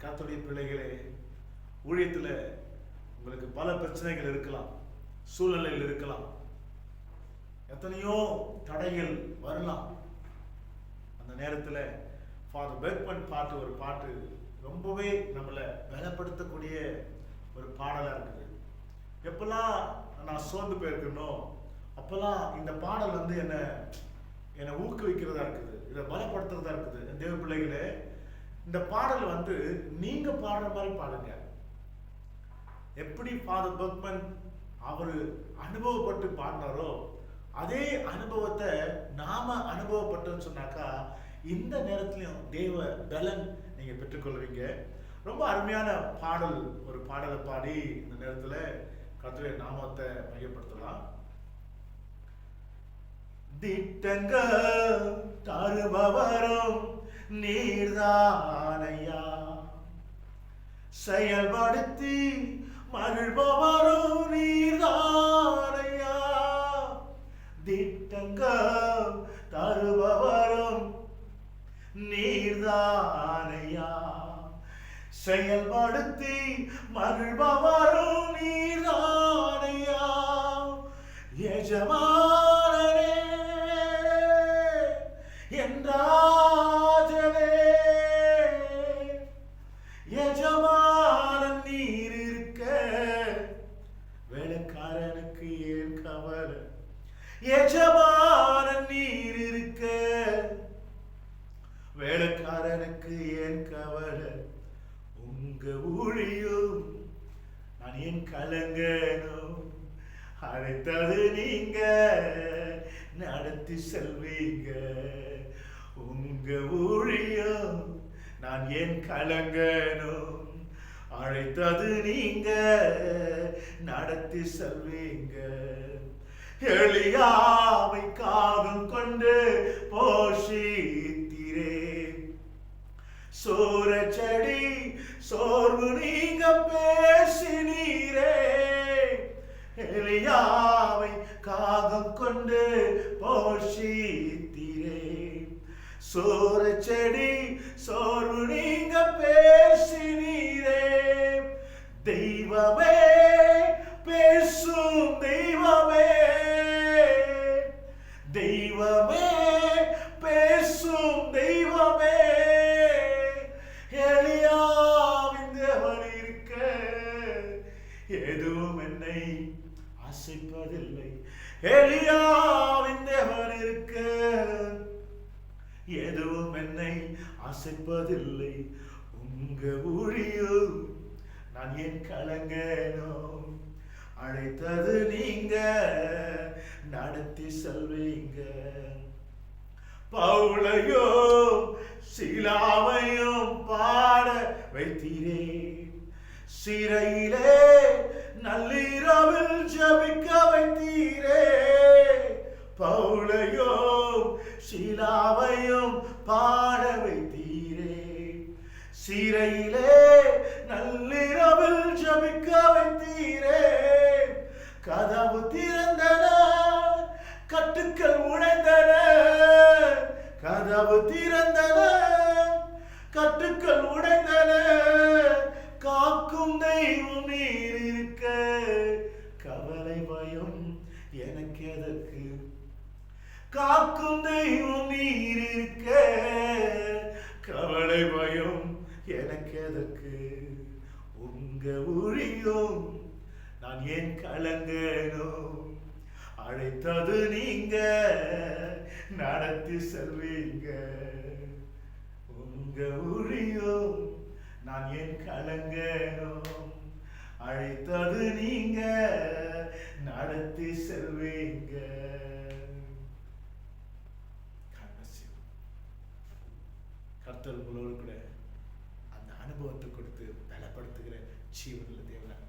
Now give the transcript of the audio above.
கர்த்தருடைய பிள்ளைகளே, ஊழியத்தில் உங்களுக்கு பல பிரச்சனைகள் இருக்கலாம், சூழ்நிலைகள் இருக்கலாம், எத்தனையோ தடைகள் வரலாம். அந்த நேரத்தில் ஃபாதர் பெர்க்மன் பாட்டு, ஒரு பாட்டு ரொம்பவே நம்மளை பலப்படுத்தக்கூடிய ஒரு பாடலாக இருக்குது. எப்பெல்லாம் நான் சோர்ந்து போயிருக்கணும், அப்பெல்லாம் இந்த பாடல் வந்து என்னை ஊக்குவிக்கிறதா இருக்குது, இதை பலப்படுத்துறதா இருக்குது. தேவ பிள்ளைகளே, இந்த பாடல் வந்து நீங்க பாடுற மாதிரி பாடுங்க. எப்படி ஃபாதர் பெர்க்மன் அவர் அனுபவப்பட்டு பாடினாரோ அதே அனுபவத்தை நாம அனுபவப்பட்டோம்னு சொன்னாக்கா இந்த நேரத்திலையும் தேவ பலன் நீங்க பெற்றுக்கொள்வீங்க. ரொம்ப அருமையான பாடல், ஒரு பாடலை பாடி இந்த நேரத்துல கர்த்தருடைய நாமத்தை மையப்படுத்தலாம். திட்டங்கள் தருபவரும் நீர்தானையா, செயல்படுத்தி மகிழ்பவரும் நீர்தானையா. திட்டங்கள் தருபவரும் நீர்தானையா, செயல்படுத்தி மகிழ்பவரும் நீர்தானையா. எஜமானரே என்றாஜனே, எஜமானன் நீர் இருக்க வேலைக்காரனுக்கு ஏன் கவலை. எஜமானன் நீர் இருக்க வேலைக்காரனுக்கு ஏன் கவலை. உங்க ஊழியும் நான் ஏன் கலங்கணும், அழைத்தது நீங்க நடத்தி செல்வீங்க. உங்க ஊழியம் நான் ஏன் கலங்கணும், அழைத்தது நீங்க நடத்தி செல்வீங்க. எலியாவை காகம் கொண்டு போஷித்தீரே, சூரச்செடி சோர்வு நீங்க பேசினீரே. எலியாவை காகம் கொண்டு போஷித்தீரே, சூரச்செடி சோர்வு நீங்க பேசினீரே. தெய்வமே பேசும் தெய்வமே, தெய்வமே பேசும் தெய்வமே. எலியாவின் தேவன் இருக்க எதுவும் என்னை அசைப்பதில்லை. எலியாவின் தேவன் இருக்க எதுவும் என்னை அசைப்பதில்லை. உங்க ஊழியம் நான் ஏன் கலங்கணும், அழைத்தது நீங்க நடத்தி செல்வீங்க. பவுலையோ சீலாவையும் பாட வைத்தீரே, சிறையிலே நள்ளிரவில் ஜபிக்க வைத்தீரே. பவுலையோ சீலாவையும் பாட வைத்தீரே, சிறையிலே நள்ளிரவில் ஜபிக்க வைத்தீரே. கதவு திறந்தன, கட்டுக்கள் உடைந்தன. கதவு திறந்தன, கட்டுக்கள் உடைந்தன. காக்கும் தெய்வம் நீர் இருக்க கவலை பயம் எனக்கு எதற்கு. காக்கும் தெய்வம் நீர் இருக்க கவலை பயம் எனக்கு எதற்கு. உங்க ஊழியம் நான் ஏன் கலங்கணும், அழைத்தது நீங்க நடத்தி செல்வீங்க. உங்க ஊழியம் நான் ஏன் கலங்கணும், அழைத்தது நீங்க நடத்தி செல்வீங்க. கர்த்தர் உங்களோடு கூட அந்த அனுபவத்தை கொடுத்து பலப்படுத்துகிற ஜீவனுள்ள தேவன்.